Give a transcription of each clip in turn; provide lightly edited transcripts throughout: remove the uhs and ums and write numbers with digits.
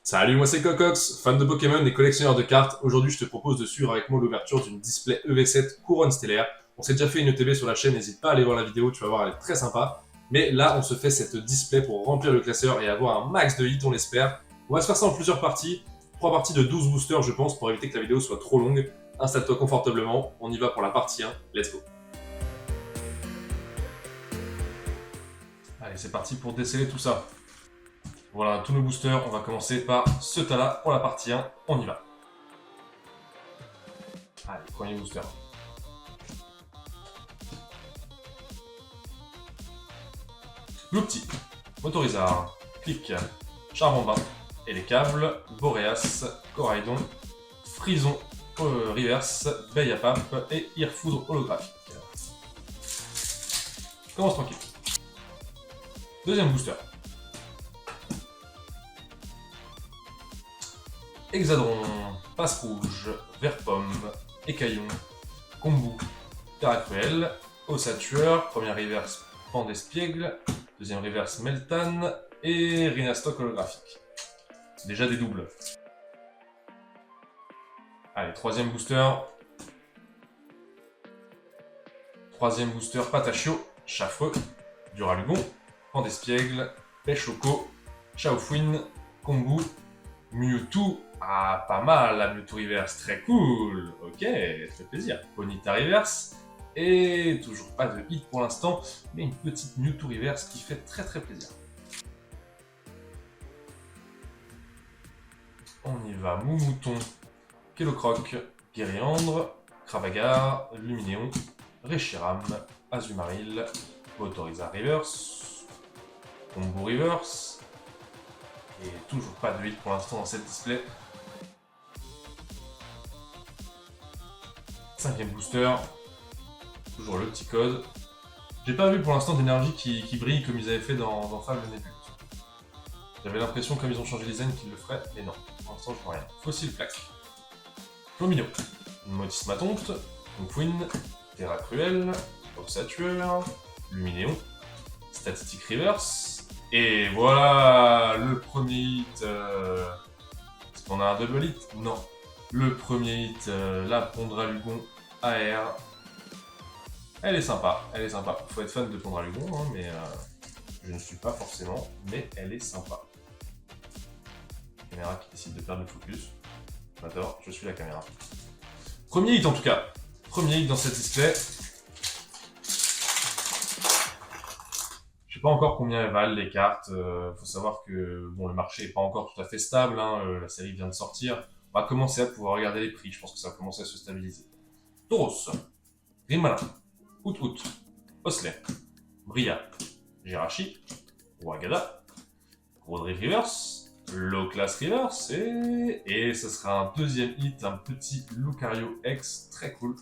Salut, moi c'est Cocox, fan de Pokémon et collectionneur de cartes. Aujourd'hui, je te propose de suivre avec moi l'ouverture d'une display EV7 Couronne Stellaire. On s'est déjà fait une ETB sur la chaîne, n'hésite pas à aller voir la vidéo, tu vas voir, elle est très sympa. Mais là, on se fait cette display pour remplir le classeur et avoir un max de hits, on l'espère. On va se faire ça en plusieurs parties. 3 parties de 12 boosters, je pense, pour éviter que la vidéo soit trop longue. Installe-toi confortablement, on y va pour la partie 1, let's go. Allez, c'est parti pour déceler tout ça. Voilà, tous nos boosters, on va commencer par ce tas-là pour la partie 1, on y va. Allez, premier booster. Loupti, Motorizard, Click, Charbon et les câbles, Boreas, Coraidon, Frison, Reverse, Bayapap et Irfoudre holographique. Commence tranquille. Deuxième booster. Hexadron, Passe Rouge, Vert Pomme, Écaillon, Kombu, Terra Cruel, Ossature, première reverse Pandespiègle, deuxième reverse Meltan et Rhinastock holographique. Déjà des doubles. Allez, troisième booster. Troisième booster, Patachio, Chafreux, Duralugon, Pandespiègle, Pêche-Loco, Chaofuin, Kombu, Mewtwo. Ah, pas mal la Mewtwo Reverse, très cool. Ok, ça fait plaisir. Ponyta Reverse. Et toujours pas de hit pour l'instant, mais une petite Mewtwo Reverse qui fait très plaisir. On y va, Moumouton, Kellocroc, Guériandre, Cravagar, Luminéon, Reshiram, Azumarill, Motorizard Reverse, Combo Reverse, et toujours pas de hit pour l'instant dans cette display. Cinquième booster, toujours le petit code. J'ai pas vu pour l'instant d'énergie qui brille comme ils avaient fait dans Fable Nebulous. J'avais l'impression, comme ils ont changé les design, qu'ils le feraient, mais non, pour l'instant je vois rien. Fossile Plaque, Plomino, Motis Matonte, Moufouine, Terra Cruel, Ossature, Luminéon, Statistique Reverse, et voilà le premier hit. Est-ce qu'on a un double hit? Non. Le premier hit, la Pondralugon AR. Elle est sympa, elle est sympa. Faut être fan de Pondralugon, hein, mais je ne suis pas forcément, mais elle est sympa. Caméra qui décide de perdre le focus. J'adore, je suis la caméra. Premier hit en tout cas. Premier hit dans cette display. Je sais pas encore combien elles valent les cartes. Faut savoir que bon, le marché est pas encore tout à fait stable. Hein, la série vient de sortir. On va commencer à pouvoir regarder les prix. Je pense que ça va commencer à se stabiliser. Tauros, Grimalin, Out, Osley, Bria, Jirachi, Wagada, Rodrigue Reverse, Low Class Reverse et ce sera un deuxième hit, un petit Lucario X, très cool.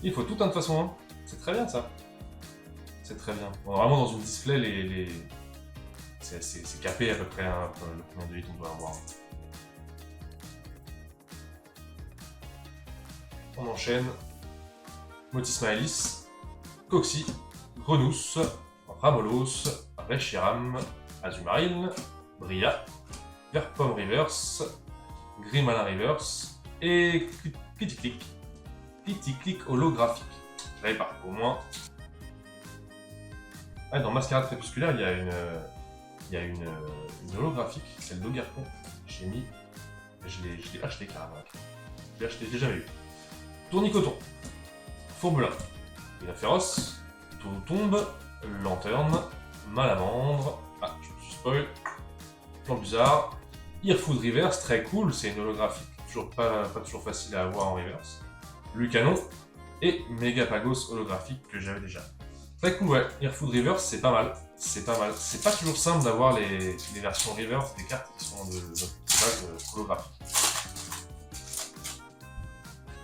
Il faut tout un de façon, hein. C'est très bien ça. C'est très bien. On est vraiment dans une display, c'est capé à peu près, hein, le combien de hits on doit avoir. On enchaîne. Motismaelis, Coxy, Grenousse, Ramolos, Reshiram, Azumarill, Bria, Verpomme Reverse, Grimalin Reverse et Click holographique. Je l'avais pas, au moins. Ah, dans Mascarade Crépusculaire, il y a une holographique, celle d'Ogarpon. J'ai mis. Je l'ai acheté carrément. Je l'ai acheté, je l'ai jamais eu. Tournicoton, Fourbelin, Féroce, Tombe, Lanterne, Malamandre, ah, je me suis spoil, Flambuzard, Irfood Reverse, très cool, c'est une holographique, toujours pas toujours facile à avoir en reverse, Lucanon, et Megapagos holographique que j'avais déjà. Très cool, ouais, Irfood Reverse, c'est pas mal, c'est pas toujours simple d'avoir les versions reverse des cartes qui sont de base holographique.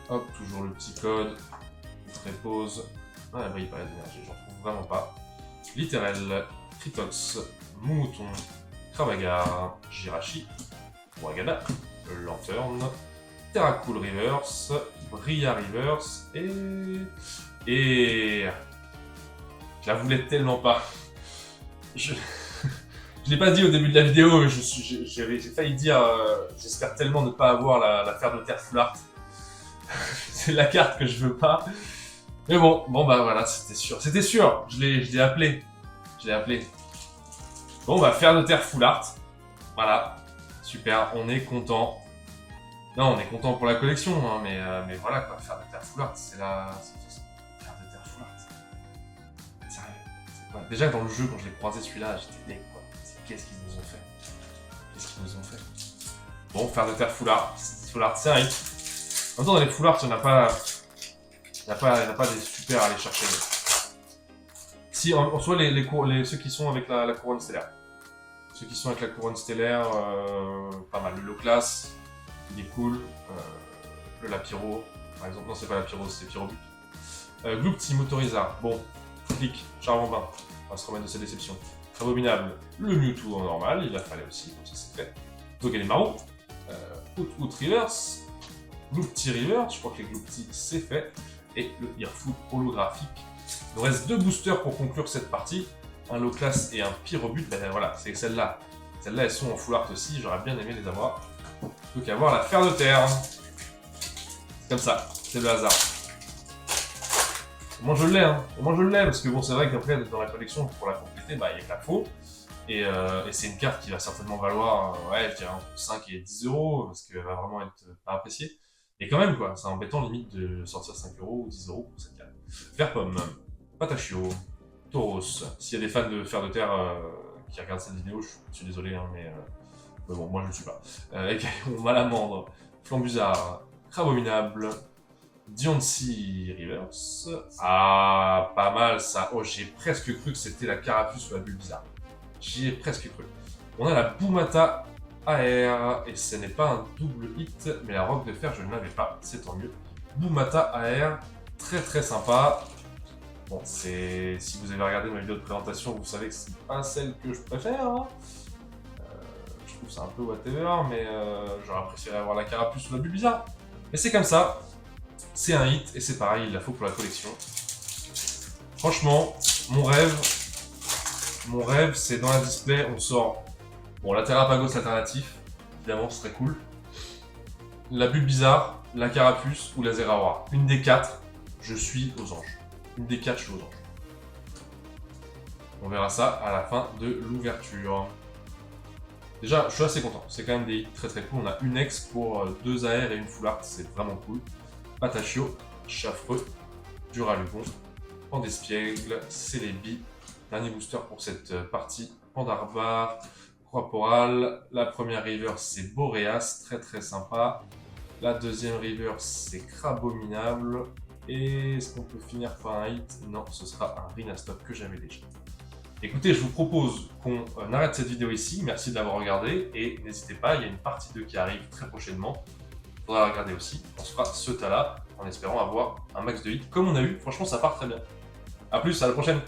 Hop, toujours le petit code. Répose. Ah, elle brille pas d'énergie, j'en trouve vraiment pas. Littéral, Critox, Moumouton, Cravagar, Jirachi, Wagada, Lanterne, Terracool Reverse, Bria Reverse et. Je la voulais tellement pas. Je l'ai pas dit au début de la vidéo, mais j'ai failli dire j'espère tellement ne pas avoir la fer de terre full art. C'est la carte que je veux pas. Mais bon bah voilà, c'était sûr. C'était sûr, je l'ai appelé. Je l'ai appelé. Bon bah fer de terre full art. Voilà, super, on est content. Non, on est content pour la collection, hein, mais voilà quoi, fer de terre full art, c'est la... Fer de terre full art. Sérieux, c'est quoi? Déjà dans le jeu, quand je l'ai croisé celui-là, j'étais deg quoi. Qu'est-ce qu'ils nous ont fait? Qu'est-ce qu'ils nous ont fait? Bon, fer de terre full art, c'est un hit. En même temps, dans les full art, il n'y en a pas... Il n'y a pas des super à aller chercher. Si, en soit ceux qui sont avec la couronne stellaire. Ceux qui sont avec la couronne stellaire, pas mal. Le low class, il est cool. Le Lapiro, par exemple. Non, c'est pas Lapiro, c'est Pyrobut. Gloopty, Motorizard. Bon, clic, Charbon-Bain. On va se remettre de sa déception. Abominable, le Mewtwo en normal, il a fallu aussi, comme ça c'est fait. Donc elle est marron. Out Reverse. Gloopty Reverse, je crois que les Gloopty c'est fait. Et le Earfoot holographique. Il nous reste 2 boosters pour conclure cette partie. Un low class et un Pyrobut. Ben voilà, c'est celles-là. Celles-là, elles sont en full art aussi. J'aurais bien aimé les avoir. Donc avoir la fer de terre. C'est comme ça. C'est le hasard. Au moins je l'ai, hein. Au moins je l'ai, parce que bon, c'est vrai qu'après, dans la collection, pour la compléter, bah, il y a que la faux. Et c'est une carte qui va certainement valoir, ouais, je dirais entre 5 et 10 euros, parce qu'elle va vraiment être pas appréciée. Et quand même, quoi, c'est embêtant limite de sortir 5 euros ou 10 euros pour cette carte. Vert-Pomme, Patachio, Tauros. S'il y a des fans de fer de terre qui regardent cette vidéo, je suis désolé, hein, mais bon, moi je ne suis pas. Écaillon, Malamandre, Flambusard, Crabominable, Diancie Reverse. Ah, pas mal ça. Oh, j'ai presque cru que c'était la Carapuce ou la Bulbizarre. J'y ai presque cru. On a la Boumata AR, et ce n'est pas un double hit, mais la roque de fer, je ne l'avais pas, c'est tant mieux. Boumata AR, très sympa. Bon, si vous avez regardé ma vidéo de présentation, vous savez que c'est pas celle que je préfère. Hein. Je trouve ça un peu whatever, mais j'aurais préféré avoir la Carapuce ou la Bulbizarre. Mais c'est comme ça, c'est un hit, et c'est pareil, il la faut pour la collection. Franchement, mon rêve, c'est dans la display, on sort... Bon, la Terrapagos alternatif, évidemment, ce serait cool. La Bulbizarre, la Carapuce ou la Zeraora. Une des 4, je suis aux anges. Une des 4, je suis aux anges. On verra ça à la fin de l'ouverture. Déjà, je suis assez content. C'est quand même des hits très cool. On a une ex pour 2 AR et une full art, c'est vraiment cool. Patachio, Chaffreux, Duralugon, Pandespiègle, Celebi. Dernier booster pour cette partie. Pandarbar, Croix-Poral. La première river, c'est Boreas, très sympa. La deuxième river, c'est Crabominable. Et est-ce qu'on peut finir par un hit? Non, ce sera un Rhinastop que j'avais déjà. Écoutez, je vous propose qu'on arrête cette vidéo ici. Merci de l'avoir regardé. Et n'hésitez pas, il y a une partie 2 qui arrive très prochainement. Il faudra la regarder aussi. On se fera ce tas-là en espérant avoir un max de hits comme on a eu. Franchement, ça part très bien. A plus, à la prochaine!